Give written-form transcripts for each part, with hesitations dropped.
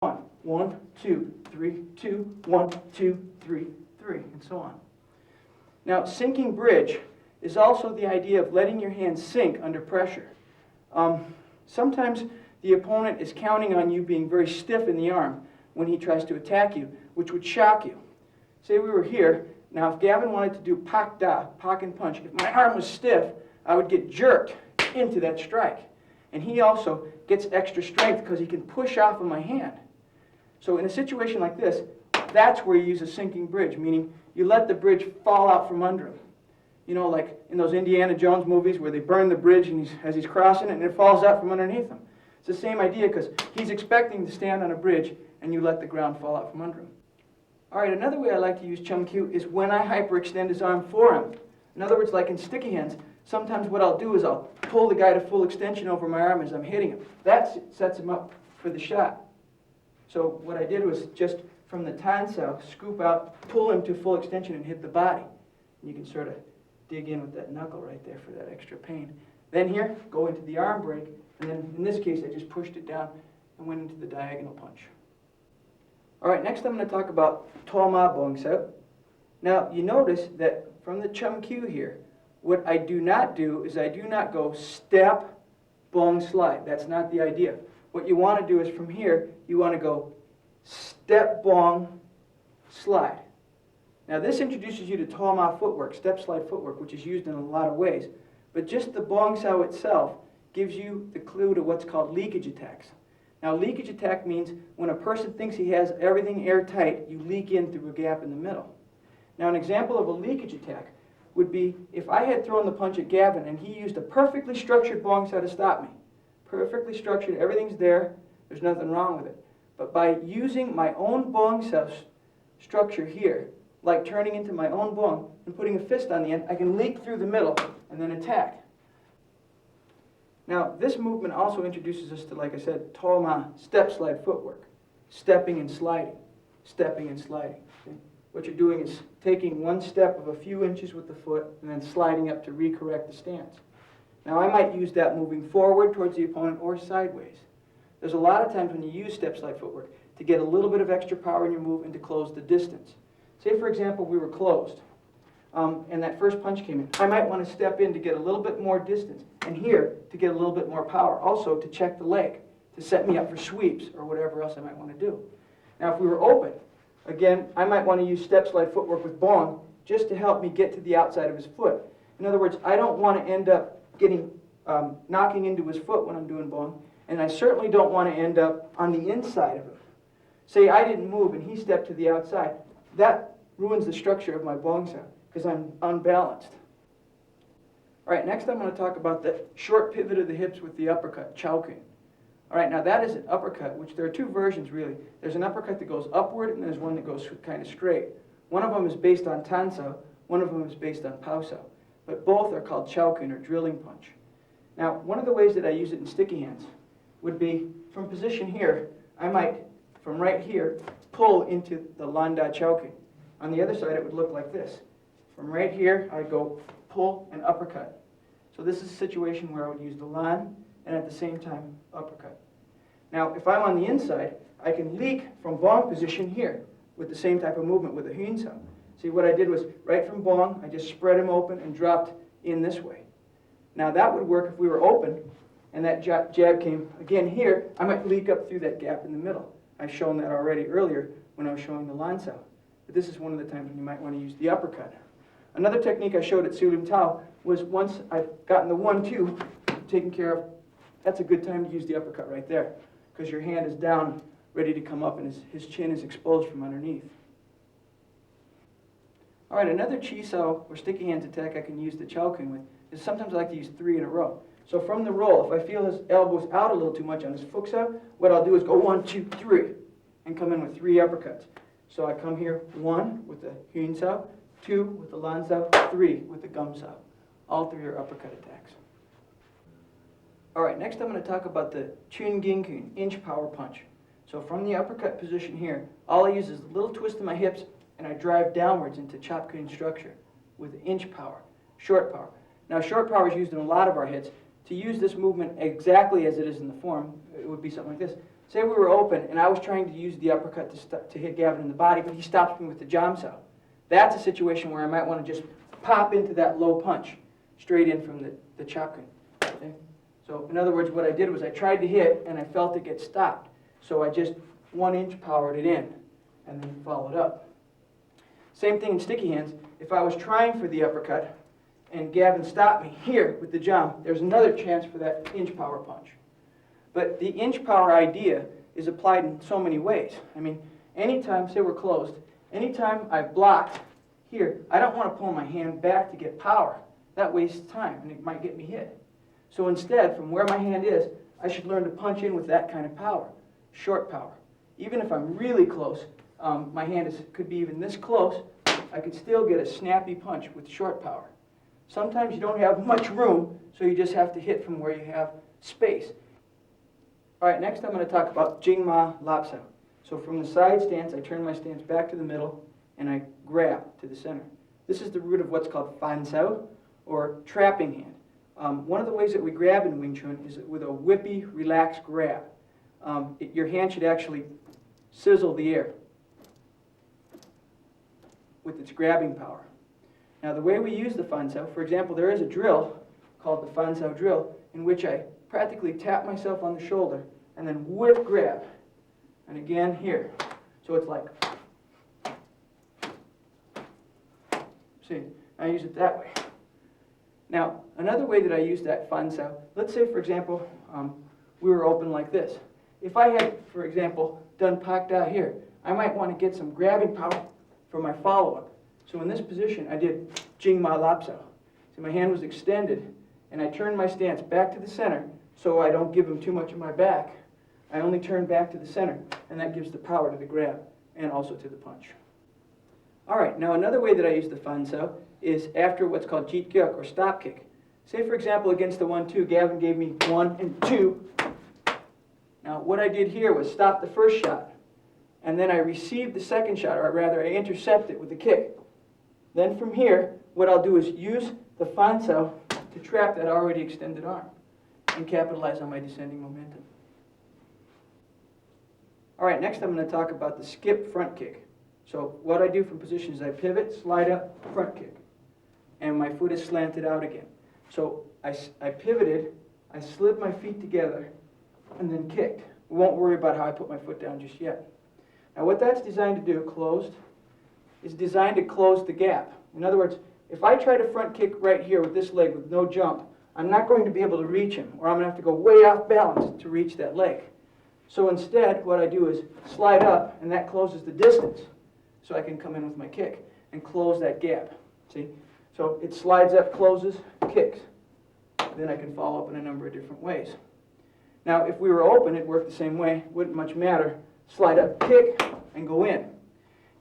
1, 1, 2, 3, 2, 1, 2, 3, 3, and so on. Now, sinking bridge is also the idea of letting your hand sink under pressure. Sometimes the opponent is counting on you being very stiff in the arm when he tries to attack you, which would shock you. Say we were here. Now, if Gavin wanted to do pak da, pak and punch, if my arm was stiff, I would get jerked into that strike. And he also gets extra strength because he can push off of my hand. So in a situation like this, that's where you use a sinking bridge, meaning you let the bridge fall out from under him. You know, like in those Indiana Jones movies where they burn the bridge and as he's crossing it and it falls out from underneath him. It's the same idea because he's expecting to stand on a bridge and you let the ground fall out from under him. All right, another way I like to use Chum Q is when I hyperextend his arm for him. In other words, like in sticky hands, sometimes what I'll do is I'll pull the guy to full extension over my arm as I'm hitting him. That sets him up for the shot. So what I did was just from the tansao, scoop out, pull him to full extension and hit the body. And you can sort of dig in with that knuckle right there for that extra pain. Then here, go into the arm break, and then in this case I just pushed it down and went into the diagonal punch. All right, next I'm going to talk about to ma bong sao. Now you notice that from the Chum Q here, what I do not do is I do not go step, bong, slide. That's not the idea. What you want to do is from here, you want to go step, bong, slide. Now this introduces you to to ma footwork, step, slide footwork, which is used in a lot of ways. But just the bong sao itself gives you the clue to what's called leakage attacks. Now leakage attack means when a person thinks he has everything airtight, you leak in through a gap in the middle. Now an example of a leakage attack would be if I had thrown the punch at Gavin and he used a perfectly structured bong sao to stop me. Perfectly structured, everything's there, there's nothing wrong with it. But by using my own bong sao structure here, like turning into my own bong and putting a fist on the end, I can leak through the middle and then attack. Now this movement also introduces us to, like I said, to ma, step slide footwork. Stepping and sliding, stepping and sliding. Okay? What you're doing is taking one step of a few inches with the foot and then sliding up to recorrect the stance. Now I might use that moving forward towards the opponent or sideways. There's a lot of times when you use step slide footwork to get a little bit of extra power in your move and to close the distance. Say for example we were closed and that first punch came in. I might want to step in to get a little bit more distance and here to get a little bit more power. Also to check the leg, to set me up for sweeps or whatever else I might want to do. Now if we were open, again, I might want to use step slide footwork with bong just to help me get to the outside of his foot. In other words, I don't want to end up getting knocking into his foot when I'm doing bong, and I certainly don't want to end up on the inside of him. Say I didn't move and he stepped to the outside. That ruins the structure of my bong sao because I'm unbalanced. All right, next I'm going to talk about the short pivot of the hips with the uppercut, Chao Kun. All right, now that is an uppercut, which there are two versions really. There's an uppercut that goes upward and there's one that goes kind of straight. One of them is based on tansao, one of them is based on pao sao. But both are called Chao Kun or drilling punch. Now, one of the ways that I use it in sticky hands would be from position here, I might, from right here, pull into the lan da Chao Kun. On the other side, it would look like this. From right here, I go pull and uppercut. So this is a situation where I would use the lan and at the same time uppercut. Now, if I'm on the inside, I can leak from bong position here with the same type of movement with a hyun sao. See, what I did was right from bong, I just spread him open and dropped in this way. Now that would work if we were open and that jab came again here, I might leak up through that gap in the middle. I've shown that already earlier when I was showing the lan sao. But this is one of the times when you might want to use the uppercut. Another technique I showed at Sulim Tao was once I've gotten the 1-2 taken care of, that's a good time to use the uppercut right there because your hand is down, ready to come up and his chin is exposed from underneath. All right, another chi sao or sticky hands attack I can use the Chao Kun with is sometimes I like to use 3 in a row. So from the roll, if I feel his elbows out a little too much on his fuk sao, what I'll do is go 1, 2, 3 and come in with 3 uppercuts. So I come here 1 with the hyun sao, 2 with the lan sao, 3 with the gum sao. All 3 are uppercut attacks. All right, next I'm going to talk about the Chun Ging Kun, inch power punch. So from the uppercut position here, all I use is a little twist of my hips and I drive downwards into chop kun structure with inch power, short power. Now short power is used in a lot of our hits. To use this movement exactly as it is in the form, it would be something like this. say we were open and I was trying to use the uppercut to hit Gavin in the body, but he stops me with the jamsao. That's a situation where I might want to just pop into that low punch straight in from the chakran. Okay? So in other words, what I did was I tried to hit and I felt it get stopped. So I just 1 inch powered it in and then followed up. Same thing in sticky hands. If I was trying for the uppercut and Gavin stopped me here with the jam, there's another chance for that inch power punch. But the inch power idea is applied in so many ways. I mean, anytime, say we're closed, anytime I've blocked here, I don't want to pull my hand back to get power. That wastes time and it might get me hit. So instead, from where my hand is, I should learn to punch in with that kind of power, short power. Even if I'm really close, my hand could be even this close, I could still get a snappy punch with short power. Sometimes you don't have much room, so you just have to hit from where you have space. All right, next I'm going to talk about Jing Ma Lapsao. So from the side stance, I turn my stance back to the middle, and I grab to the center. This is the root of what's called fan sao, or trapping hand. One of the ways that we grab in Wing Chun is with a whippy, relaxed grab. Your hand should actually sizzle the air with its grabbing power. Now the way we use the fan sao, for example, there is a drill called the fan sao drill in which I practically tap myself on the shoulder and then whip grab. And again here. So it's like, see, I use it that way. Now, another way that I use that fan sao, let's say, for example, we were open like this. If I had, for example, done pak da here, I might want to get some grabbing power for my follow-up. So in this position, I did Jing Ma Lapsao. So my hand was extended, and I turned my stance back to the center so I don't give him too much of my back. I only turn back to the center, and that gives the power to the grab and also to the punch. All right, now another way that I use the fan sao is after what's called jeet gyuk, or stop kick. Say, for example, against the 1-2, Gavin gave me 1 and 2. Now, what I did here was stop the first shot, and then I received the second shot, or rather, I intercept it with the kick. Then from here, what I'll do is use the fan sao to trap that already extended arm and capitalize on my descending momentum. All right, next I'm going to talk about the skip front kick. So what I do from position is I pivot, slide up, front kick, and my foot is slanted out again. So I pivoted, I slid my feet together, and then kicked. We won't worry about how I put my foot down just yet. Now what that's designed to do, closed, is designed to close the gap. In other words, if I try to front kick right here with this leg with no jump, I'm not going to be able to reach him, or I'm going to have to go way off balance to reach that leg. So instead, what I do is slide up, and that closes the distance, so I can come in with my kick and close that gap. See? So it slides up, closes, kicks. Then I can follow up in a number of different ways. Now, if we were open, it'd work the same way. Wouldn't much matter. Slide up, kick, and go in.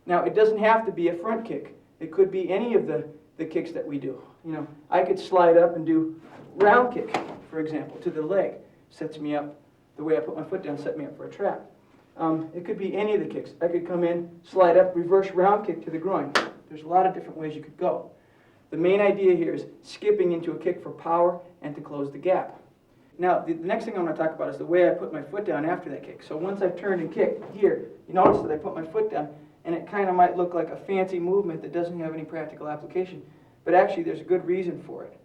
Now, it doesn't have to be a front kick. It could be any of the kicks that we do. You know, I could slide up and do round kick, for example, to the leg. Sets me up. The way I put my foot down set me up for a trap. It could be any of the kicks. I could come in, slide up, reverse round kick to the groin. There's a lot of different ways you could go. The main idea here is skipping into a kick for power and to close the gap. Now, the next thing I'm going to talk about is the way I put my foot down after that kick. So once I've turned and kicked here, you notice that I put my foot down, and it kind of might look like a fancy movement that doesn't have any practical application. But actually, there's a good reason for it.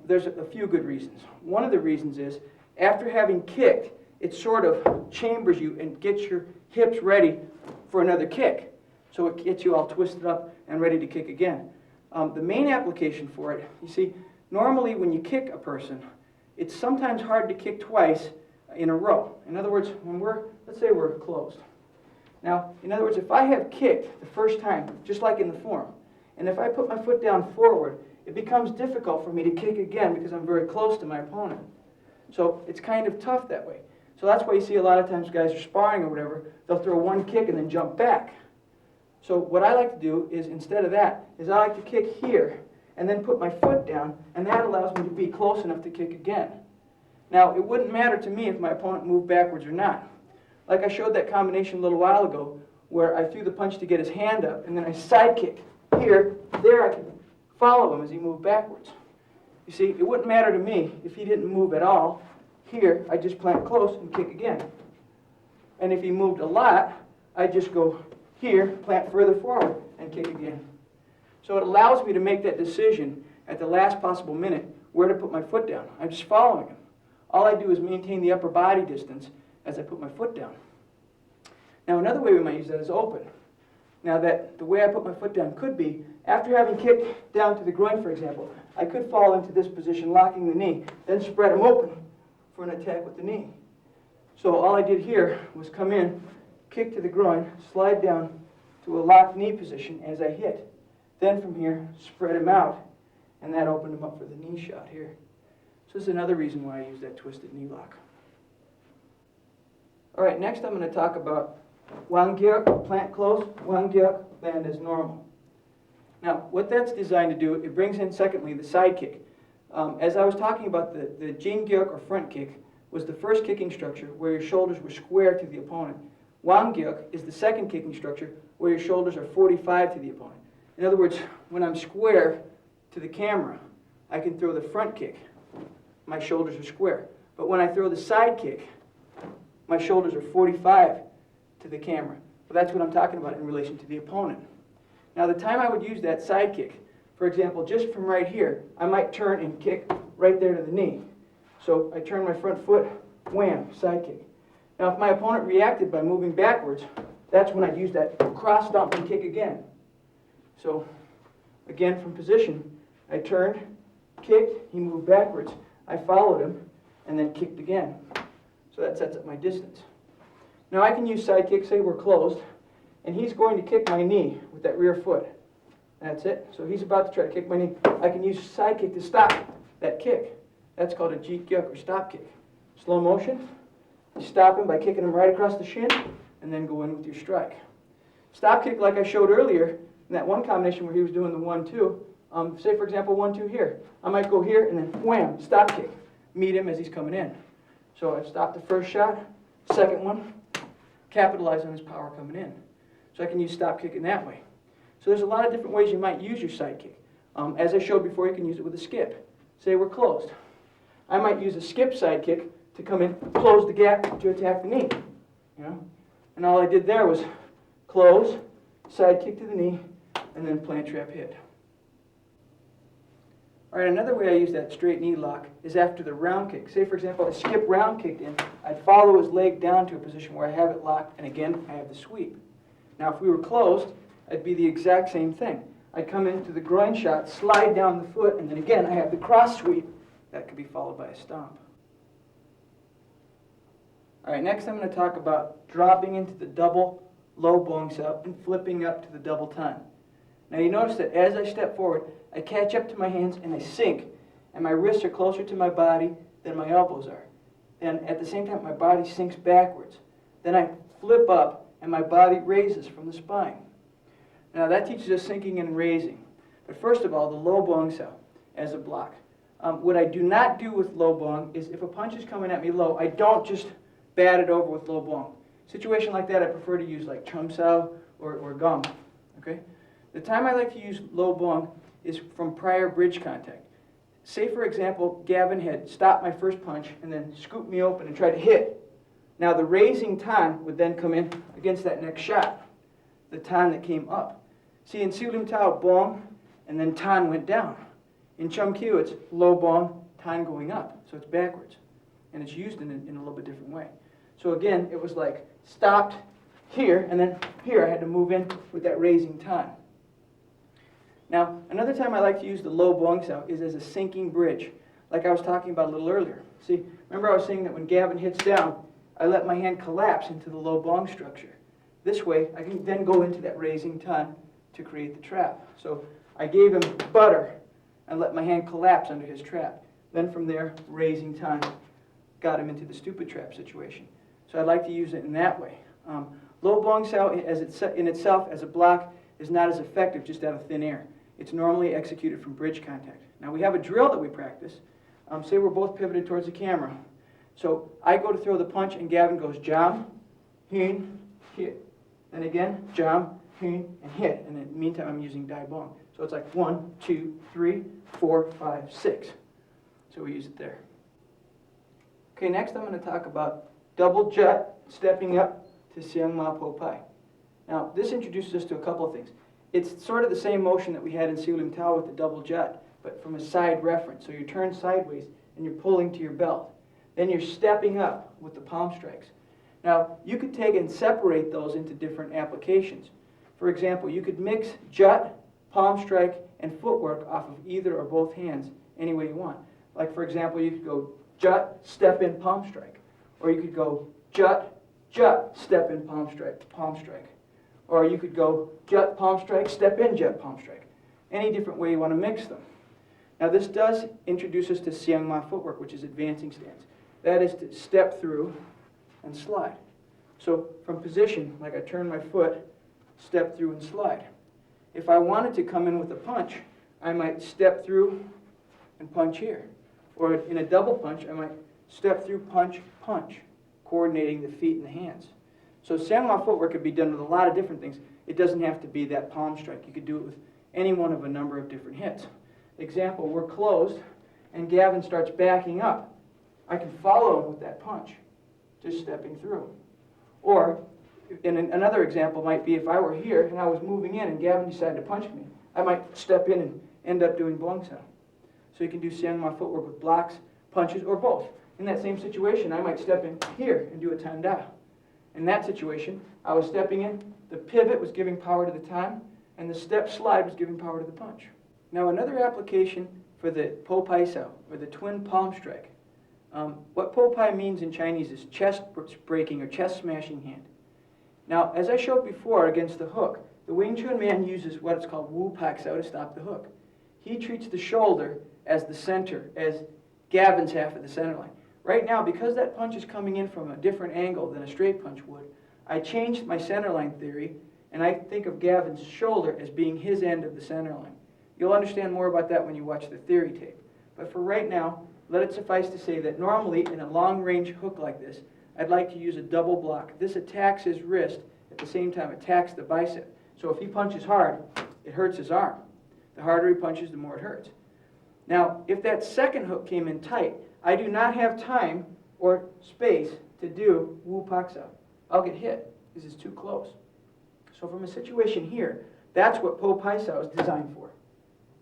There's a few good reasons. One of the reasons is, after having kicked, it sort of chambers you and gets your hips ready for another kick. So it gets you all twisted up and ready to kick again. The main application for it, you see, normally when you kick a person, it's sometimes hard to kick twice in a row. In other words, when let's say we're closed. Now, in other words, if I have kicked the first time, just like in the form, and if I put my foot down forward, it becomes difficult for me to kick again because I'm very close to my opponent. So it's kind of tough that way. So that's why you see a lot of times guys are sparring or whatever, they'll throw one kick and then jump back. So what I like to do is, instead of that, is I like to kick here and then put my foot down, and that allows me to be close enough to kick again. Now, it wouldn't matter to me if my opponent moved backwards or not. Like I showed that combination a little while ago, where I threw the punch to get his hand up, and then I side kicked here, there I can follow him as he moved backwards. You see, it wouldn't matter to me if he didn't move at all. Here, I just plant close and kick again. And if he moved a lot, I'd just go here, plant further forward, and kick again. So it allows me to make that decision at the last possible minute where to put my foot down. I'm just following him. All I do is maintain the upper body distance as I put my foot down. Now another way we might use that is open. Now that the way I put my foot down could be, after having kicked down to the groin, for example, I could fall into this position, locking the knee, then spread them open for an attack with the knee. So all I did here was come in, kick to the groin, slide down to a locked knee position as I hit. Then from here, spread him out, and that opened him up for the knee shot here. So this is another reason why I use that twisted knee lock. All right, next I'm going to talk about Wanggyuk, plant close, Wanggyuk, land as normal. Now, what that's designed to do, it brings in, secondly, the side kick. As I was talking about, the Jingyuk, or front kick, was the first kicking structure where your shoulders were square to the opponent. Wanggyuk is the second kicking structure where your shoulders are 45 to the opponent. In other words, when I'm square to the camera, I can throw the front kick. My shoulders are square. But when I throw the side kick, my shoulders are 45 to the camera. But that's what I'm talking about in relation to the opponent. Now the time I would use that side kick, for example, just from right here, I might turn and kick right there to the knee. So I turn my front foot, wham, side kick. Now if my opponent reacted by moving backwards, that's when I'd use that cross stomp and kick again. So again, from position, I turned, kicked, he moved backwards, I followed him, and then kicked again. So that sets up my distance. Now I can use side kick, say we're closed, and he's going to kick my knee with that rear foot. That's it. So he's about to try to kick my knee. I can use side kick to stop that kick. That's called a jikyuk, or stop kick. Slow motion, you stop him by kicking him right across the shin, and then go in with your strike. Stop kick, like I showed earlier, in that one combination where he was doing the 1-2, say for example 1-2 here. I might go here and then wham, stop kick, meet him as he's coming in. So I've stopped the first shot, second one, capitalize on his power coming in. So I can use stop kick in that way. So there's a lot of different ways you might use your side kick. As I showed before, you can use it with a skip. Say we're closed. I might use a skip side kick to come in, close the gap to attack the knee. You know? And all I did there was close, side kick to the knee, and then plant trap hit. All right, another way I use that straight knee lock is after the round kick. Say, for example, I skip round kicked in, I'd follow his leg down to a position where I have it locked, and again, I have the sweep. Now, if we were closed, I'd be the exact same thing. I'd come into the groin shot, slide down the foot, and then again, I have the cross sweep. That could be followed by a stomp. All right, next I'm going to talk about dropping into the double low bong sao and flipping up to the double tan. Now you notice that as I step forward, I catch up to my hands and I sink, and my wrists are closer to my body than my elbows are. And at the same time, my body sinks backwards. Then I flip up and my body raises from the spine. Now that teaches us sinking and raising. But first of all, the low bong sao as a block. What I do not do with low bong is if a punch is coming at me low, I don't just bat it over with low bong. Situation like that, I prefer to use like Chum sao or gum. Okay? The time I like to use low bong is from prior bridge contact. Say, for example, Gavin had stopped my first punch and then scooped me open and tried to hit. Now the raising tan would then come in against that next shot, the tan that came up. See, in Silim Tao, bong, and then tan went down. In Chum Kyu, it's low bong, tan going up, so it's backwards. And it's used in a little bit different way. So again, it was like stopped here, and then here I had to move in with that raising tan. Now, another time I like to use the low bong sao is as a sinking bridge, like I was talking about a little earlier. See, remember I was saying that when Gavin hits down, I let my hand collapse into the low bong structure. This way, I can then go into that raising tan to create the trap. So I gave him butter and let my hand collapse under his trap. Then from there, raising tan, got him into the stupid trap situation. So I'd like to use it in that way. Low bong sao in itself as a block is not as effective just out of thin air. It's normally executed from bridge contact. Now we have a drill that we practice. Say we're both pivoted towards the camera. So I go to throw the punch and Gavin goes jam, hin, hit. Then again, jam, hin, and hit. And in the meantime, I'm using dai bong. So it's like 1, 2, 3, 4, 5, 6. So we use it there. Okay, next I'm going to talk about double jut, stepping up to Siang Ma Po Pai. Now, this introduces us to a couple of things. It's sort of the same motion that we had in Siu Lim Tao with the double jut, but from a side reference. So you turn sideways and you're pulling to your belt. Then you're stepping up with the palm strikes. Now, you could take and separate those into different applications. For example, you could mix jut, palm strike, and footwork off of either or both hands any way you want. Like, for example, you could go jut, step in, palm strike. Or you could go jut, jut, step in, palm strike, palm strike. Or you could go jut, palm strike, step in, jut, palm strike. Any different way you want to mix them. Now, this does introduce us to Siang Ma footwork, which is advancing stance. That is to step through and slide. So from position, like I turn my foot, step through and slide. If I wanted to come in with a punch, I might step through and punch here. Or in a double punch, I might step through, punch, punch, coordinating the feet and the hands. So Siang Ma footwork could be done with a lot of different things. It doesn't have to be that palm strike. You could do it with any one of a number of different hits. Example, we're closed, and Gavin starts backing up. I can follow him with that punch, just stepping through. Or, another example might be if I were here and I was moving in and Gavin decided to punch me, I might step in and end up doing Bong Sao. So you can do Siang Ma footwork with blocks, punches, or both. In that same situation, I might step in here and do a Tan Da. In that situation, I was stepping in, the pivot was giving power to the Tan, and the step slide was giving power to the punch. Now, another application for the Po Pai Sao, or the twin palm strike. What Po Pai means in Chinese is chest breaking or chest smashing hand. Now, as I showed before against the hook, the Wing Chun man uses what is called Wu Pak Sao to stop the hook. He treats the shoulder as the center, as Gavin's half of the center line. Right now, because that punch is coming in from a different angle than a straight punch would, I changed my center line theory, and I think of Gavin's shoulder as being his end of the center line. You'll understand more about that when you watch the theory tape. But for right now, let it suffice to say that normally in a long-range hook like this, I'd like to use a double block. This attacks his wrist, at the same time attacks the bicep. So if he punches hard, it hurts his arm. The harder he punches, the more it hurts. Now, if that second hook came in tight, I do not have time or space to do Wu Pak Sao. I'll get hit because it's too close. So from a situation here, that's what Po Pai Sao is designed for.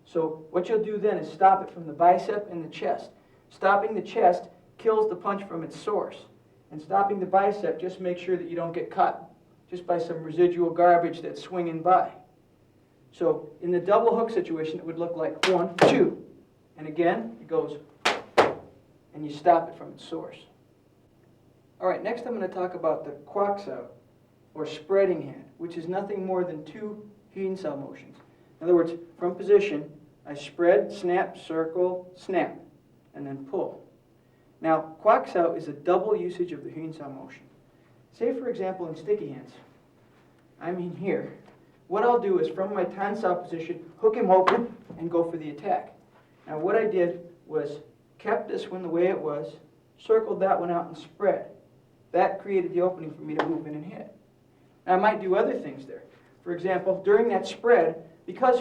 So what you'll do then is stop it from the bicep and the chest. Stopping the chest kills the punch from its source. And stopping the bicep, just make sure that you don't get cut just by some residual garbage that's swinging by. So in the double hook situation, it would look like 1, 2. And again, it goes, and you stop it from its source. All right, next I'm going to talk about the Kwak Sao, or spreading hand, which is nothing more than 2 Hyun Sao motions. In other words, from position, I spread, snap, circle, snap, and then pull. Now, Kwak Sao is a double usage of the Hyun Sao motion. Say, for example, in sticky hands, I'm in here. What I'll do is, from my Tan Sao position, hook him open and go for the attack. Now, what I did was kept this one the way it was, circled that one out, and spread. That created the opening for me to move in and hit. Now, I might do other things there. For example, during that spread, because